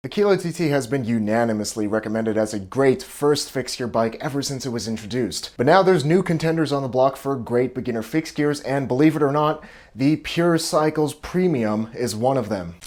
The Kilo TT has been unanimously recommended as a great first fixed gear bike ever since it was introduced. But now there's new contenders on the block for great beginner fixed gears, and believe it or not, the Pure Cycles Premium is one of them.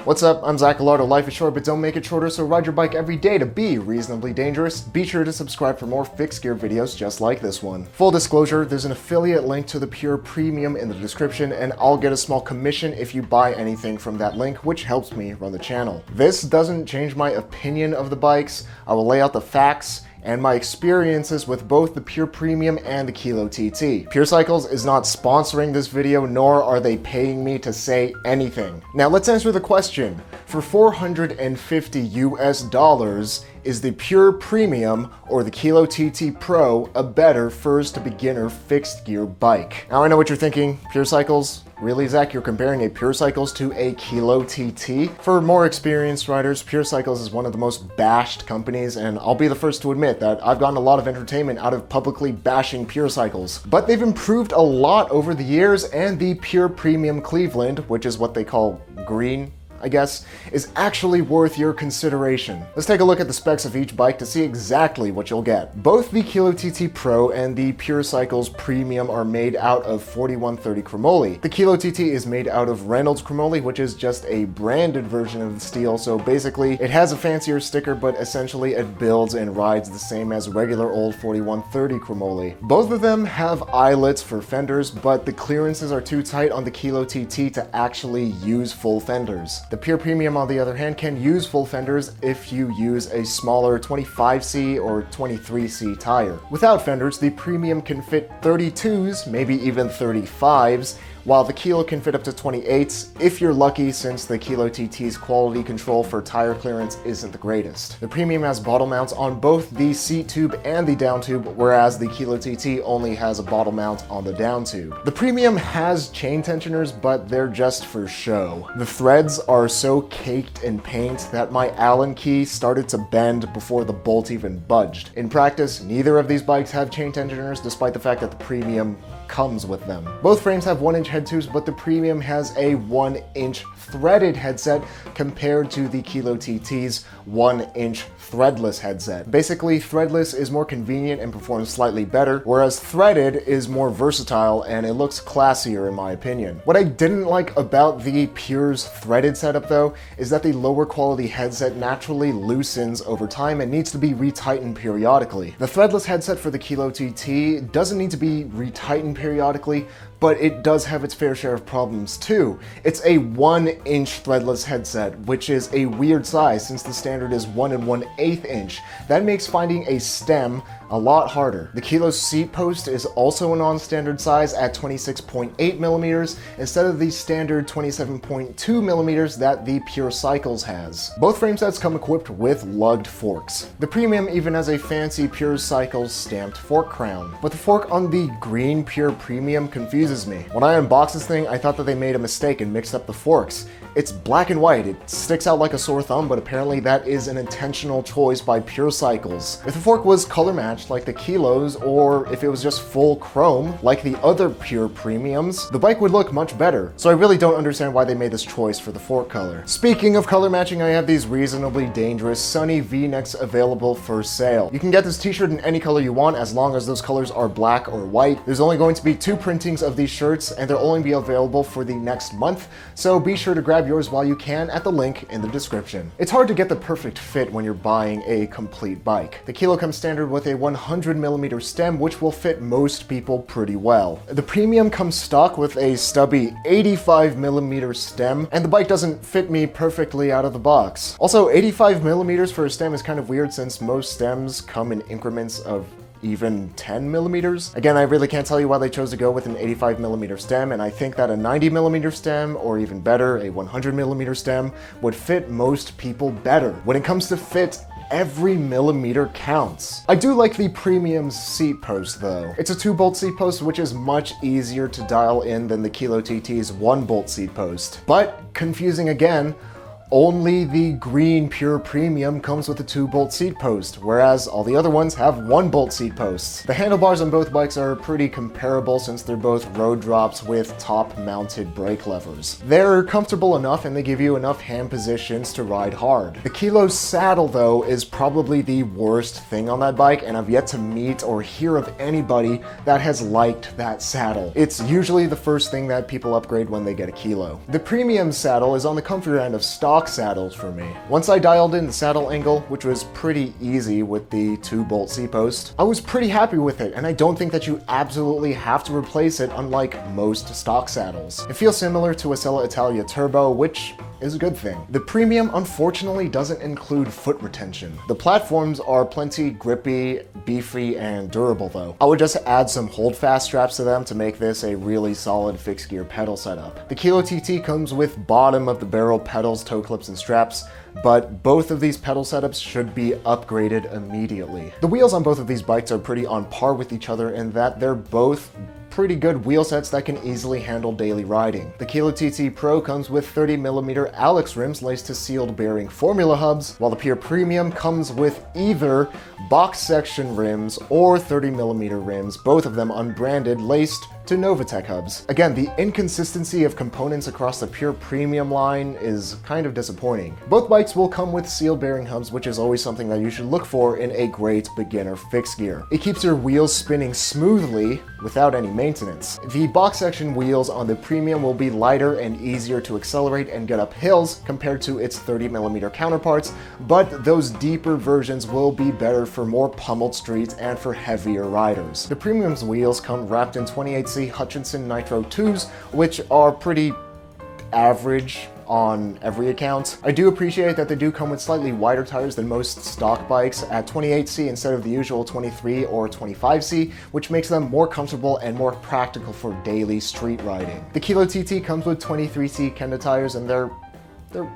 What's up? I'm Zach Gallardo. Life is short, but don't make it shorter, so ride your bike every day to be reasonably dangerous. Be sure to subscribe for more fixed gear videos just like this one. Full disclosure, there's an affiliate link to the Pure Premium in the description, and I'll get a small commission if you buy anything from that link, which helps me run the channel. This doesn't change my opinion of the bikes. I will lay out the facts and my experiences with both the Pure Premium and the Kilo TT. Pure Cycles is not sponsoring this video, nor are they paying me to say anything. Now let's answer the question. For $450 US, is the Pure Premium or the Kilo TT Pro a better first beginner fixed gear bike? Now I know what you're thinking, Pure Cycles? Really, Zach, you're comparing a Pure Cycles to a Kilo TT? For more experienced riders, Pure Cycles is one of the most bashed companies, and I'll be the first to admit that I've gotten a lot of entertainment out of publicly bashing Pure Cycles. But they've improved a lot over the years, and the Pure Premium Cleveland, which is what they call green, I guess, is actually worth your consideration. Let's take a look at the specs of each bike to see exactly what you'll get. Both the Kilo TT Pro and the Pure Cycles Premium are made out of 4130 chromoly. The Kilo TT is made out of Reynolds chromoly, which is just a branded version of the steel, so basically it has a fancier sticker, but essentially it builds and rides the same as regular old 4130 chromoly. Both of them have eyelets for fenders, but the clearances are too tight on the Kilo TT to actually use full fenders. The Pure Premium, on the other hand, can use full fenders if you use a smaller 25C or 23C tire. Without fenders, the Premium can fit 32s, maybe even 35s, while the Kilo can fit up to 28s if you're lucky, since the Kilo TT's quality control for tire clearance isn't the greatest. The Premium has bottle mounts on both the seat tube and the down tube, whereas the Kilo TT only has a bottle mount on the down tube. The Premium has chain tensioners, but they're just for show. The threads are so caked in paint that my Allen key started to bend before the bolt even budged. In practice, neither of these bikes have chain tensioners, despite the fact that the Premium comes with them. Both frames have 1-inch head tubes, but the Premium has a 1-inch threaded headset compared to the Kilo TT's 1-inch threadless headset. Basically, threadless is more convenient and performs slightly better, whereas threaded is more versatile and it looks classier in my opinion. What I didn't like about the Pure's threaded setup though is that the lower quality headset naturally loosens over time and needs to be retightened periodically. The threadless headset for the Kilo TT doesn't need to be retightened periodically, but it does have its fair share of problems too. It's a 1-inch threadless headset, which is a weird size since the standard is 1 1/8 inch. That makes finding a stem a lot harder. The Kilo's seat post is also a non-standard size at 26.8 millimeters instead of the standard 27.2 millimeters that the Pure Cycles has. Both frame sets come equipped with lugged forks. The Premium even has a fancy Pure Cycles stamped fork crown, but the fork on the green Pure Premium confuses me. When I unboxed this thing, I thought that they made a mistake and mixed up the forks. It's black and white, it sticks out like a sore thumb, but apparently that is an intentional choice by Pure Cycles. If the fork was color matched like the Kilos, or if it was just full chrome like the other Pure Premiums, the bike would look much better. So I really don't understand why they made this choice for the fork color. Speaking of color matching, I have these reasonably dangerous Sunny V-necks available for sale. You can get this t-shirt in any color you want as long as those colors are black or white. There's only going to be 2 printings of these shirts and they'll only be available for the next month, so be sure to grab yours while you can at the link in the description. It's hard to get the perfect fit when you're buying a complete bike. The Kilo comes standard with a 100mm stem, which will fit most people pretty well. The Premium comes stock with a stubby 85mm stem, and the bike doesn't fit me perfectly out of the box. Also, 85mm for a stem is kind of weird since most stems come in increments of even 10 millimeters. Again, I really can't tell you why they chose to go with an 85mm stem, and I think that a 90mm stem, or even better, a 100mm stem, would fit most people better. When it comes to fit, every millimeter counts. I do like the Premium's seat post though. It's a 2-bolt seat post, which is much easier to dial in than the Kilo TT's 1-bolt seat post. But, confusing again, Only the green Pure Premium comes with a 2-bolt seat post, whereas all the other ones have 1-bolt seat posts. The handlebars on both bikes are pretty comparable since they're both road drops with top-mounted brake levers. They're comfortable enough and they give you enough hand positions to ride hard. The Kilo saddle, though, is probably the worst thing on that bike, and I've yet to meet or hear of anybody that has liked that saddle. It's usually the first thing that people upgrade when they get a Kilo. The premium saddle is on the comfier end of stock saddles for me. Once I dialed in the saddle angle, which was pretty easy with the 2-bolt C-post, I was pretty happy with it, and I don't think that you absolutely have to replace it unlike most stock saddles. It feels similar to a Sella Italia Turbo, which is a good thing. The premium unfortunately doesn't include foot retention. The platforms are plenty grippy, beefy, and durable though. I would just add some holdfast straps to them to make this a really solid fixed gear pedal setup. The Kilo TT comes with bottom of the barrel pedals, toe clips, and straps, but both of these pedal setups should be upgraded immediately. The wheels on both of these bikes are pretty on par with each other in that they're both pretty good wheel sets that can easily handle daily riding. The Kilo TT Pro comes with 30mm Alex rims laced to sealed bearing formula hubs, while the Pure Premium comes with either box section rims or 30mm rims, both of them unbranded, laced to Novatech hubs. Again, the inconsistency of components across the Pure Premium line is kind of disappointing. Both bikes will come with sealed bearing hubs, which is always something that you should look for in a great beginner fixed gear. It keeps your wheels spinning smoothly without any maintenance. The box section wheels on the Premium will be lighter and easier to accelerate and get up hills compared to its 30mm counterparts, but those deeper versions will be better for more pummeled streets and for heavier riders. The Premium's wheels come wrapped in 28C Hutchinson Nitro 2s, which are pretty average on every account. I do appreciate that they do come with slightly wider tires than most stock bikes at 28C instead of the usual 23 or 25C, which makes them more comfortable and more practical for daily street riding. The Kilo TT comes with 23C Kenda tires, and they're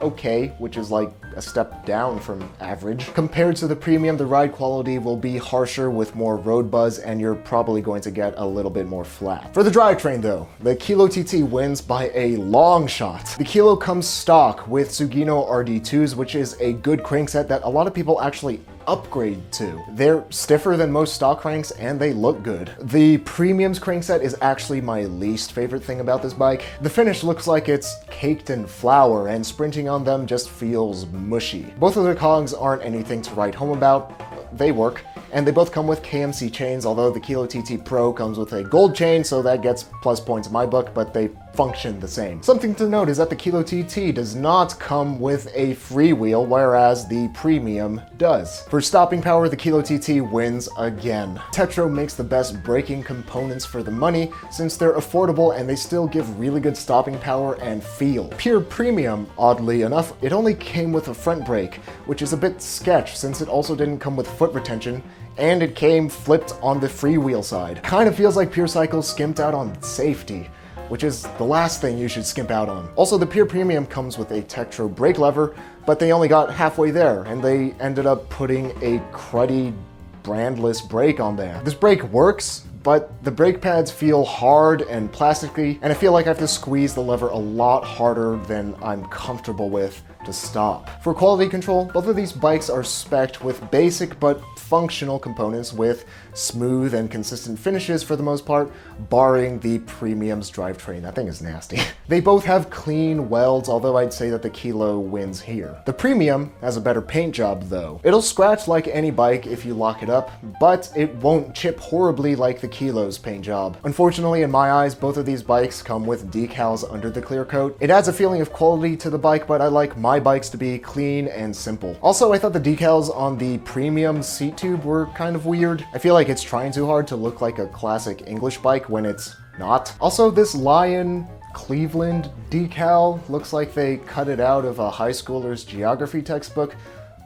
okay, which is like a step down from average. Compared to the Premium, the ride quality will be harsher with more road buzz, and you're probably going to get a little bit more flat. For the drivetrain though, the Kilo TT wins by a long shot. The Kilo comes stock with Sugino RD2s, which is a good crankset that a lot of people actually upgrade to. They're stiffer than most stock cranks and they look good. The Premium's crankset is actually my least favorite thing about this bike. The finish looks like it's caked in flour and sprinting on them just feels mushy. Both of the cogs aren't anything to write home about. They work, and they both come with KMC chains, although the Kilo TT Pro comes with a gold chain, so that gets plus points in my book, but they function the same. Something to note is that the Kilo TT does not come with a freewheel, whereas the Premium does. For stopping power, the Kilo TT wins again. Tetro makes the best braking components for the money, since they're affordable and they still give really good stopping power and feel. Pure Premium, oddly enough, it only came with a front brake, which is a bit sketch since it also didn't come with foot retention, and it came flipped on the freewheel side. Kind of feels like Pure Cycle skimped out on safety, which is the last thing you should skimp out on. Also, the Pure Premium comes with a Tektro brake lever, but they only got halfway there, and they ended up putting a cruddy, brandless brake on there. This brake works, but the brake pads feel hard and plasticky, and I feel like I have to squeeze the lever a lot harder than I'm comfortable with to stop. For quality control, both of these bikes are spec'd with basic but functional components with smooth and consistent finishes for the most part, barring the Premium's drivetrain. That thing is nasty. They both have clean welds, although I'd say that the Kilo wins here. The Premium has a better paint job though. It'll scratch like any bike if you lock it up, but it won't chip horribly like the Kilo's paint job. Unfortunately, in my eyes, both of these bikes come with decals under the clear coat. It adds a feeling of quality to the bike, but I like my bikes to be clean and simple. Also, I thought the decals on the Premium seat tube were kind of weird. I feel like it's trying too hard to look like a classic English bike when it's not. Also, this Lion Cleveland decal looks like they cut it out of a high schooler's geography textbook.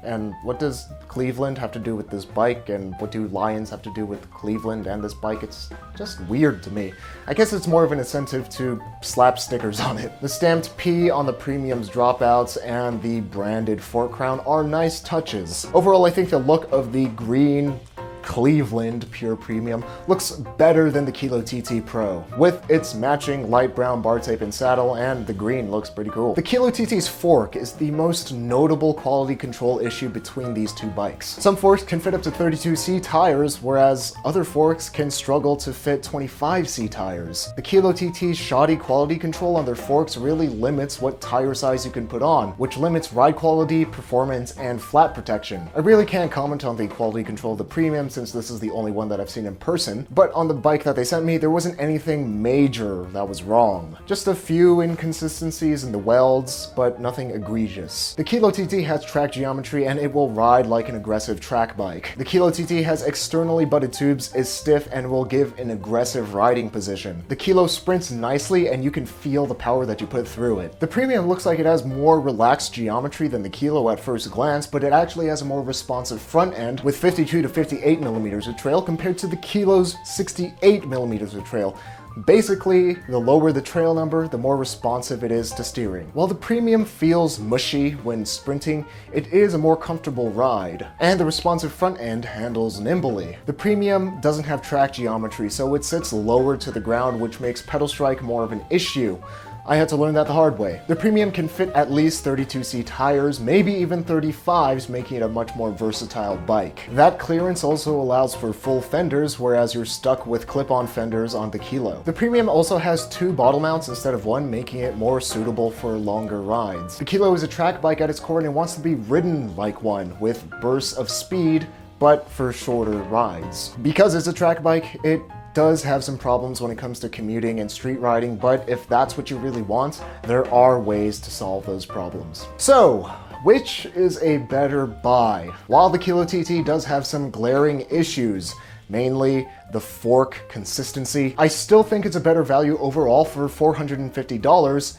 And what does Cleveland have to do with this bike, and what do lions have to do with Cleveland and this bike? It's just weird to me. I guess it's more of an incentive to slap stickers on it. The stamped P on the Premium's dropouts and the branded fork crown are nice touches. Overall, I think the look of the green Cleveland Pure Premium looks better than the Kilo TT Pro, with its matching light brown bar tape and saddle, and the green looks pretty cool. The Kilo TT's fork is the most notable quality control issue between these two bikes. Some forks can fit up to 32C tires, whereas other forks can struggle to fit 25C tires. The Kilo TT's shoddy quality control on their forks really limits what tire size you can put on, which limits ride quality, performance, and flat protection. I really can't comment on the quality control of the Premium since this is the only one that I've seen in person, but on the bike that they sent me, there wasn't anything major that was wrong. Just a few inconsistencies in the welds, but nothing egregious. The Kilo TT has track geometry and it will ride like an aggressive track bike. The Kilo TT has externally butted tubes, is stiff, and will give an aggressive riding position. The Kilo sprints nicely and you can feel the power that you put through it. The Premium looks like it has more relaxed geometry than the Kilo at first glance, but it actually has a more responsive front end with 52 to 58 millimeters of trail compared to the Kilo's 68 millimeters of trail. Basically, the lower the trail number, the more responsive it is to steering. While the Premium feels mushy when sprinting, it is a more comfortable ride, and the responsive front end handles nimbly. The Premium doesn't have track geometry, so it sits lower to the ground, which makes pedal strike more of an issue. I had to learn that the hard way. The Premium can fit at least 32C tires, maybe even 35s, making it a much more versatile bike. That clearance also allows for full fenders, whereas you're stuck with clip-on fenders on the Kilo. The Premium also has 2 bottle mounts instead of 1, making it more suitable for longer rides. The Kilo is a track bike at its core and it wants to be ridden like one, with bursts of speed, but for shorter rides. Because it's a track bike, it does have some problems when it comes to commuting and street riding, but if that's what you really want, there are ways to solve those problems. So, which is a better buy? While the Kilo TT does have some glaring issues, mainly the fork consistency, I still think it's a better value overall for $450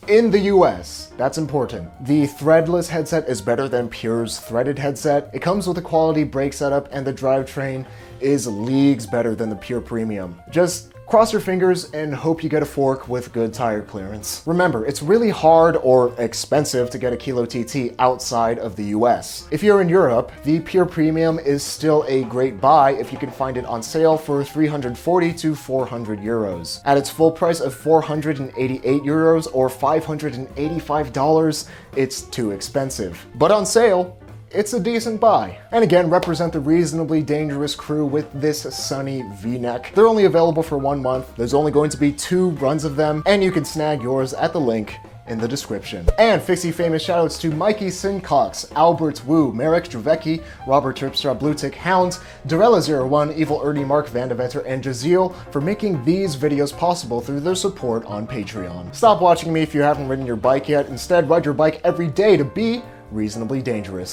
in the US. That's important. The threadless headset is better than Pure's threaded headset. It comes with a quality brake setup and the drivetrain is leagues better than the Pure Premium. Just cross your fingers and hope you get a fork with good tire clearance. Remember, it's really hard or expensive to get a Kilo TT outside of the US. If you're in Europe, the Pure Premium is still a great buy if you can find it on sale for 340 to 400 euros. At its full price of 488 euros or $585, it's too expensive. But on sale, it's a decent buy. And again, represent the reasonably dangerous crew with this sunny V-neck. They're only available for 1 month. There's only going to be 2 runs of them, and you can snag yours at the link in the description. And Fixie famous shoutouts to Mikey Sincox, Albert Wu, Marek Dravecky, Robert Terpstra, Blue Tick Hound, Darella01, Evil Ernie, Mark Vandeventer, and Jeziel for making these videos possible through their support on Patreon. Stop watching me if you haven't ridden your bike yet. Instead, ride your bike every day to be reasonably dangerous.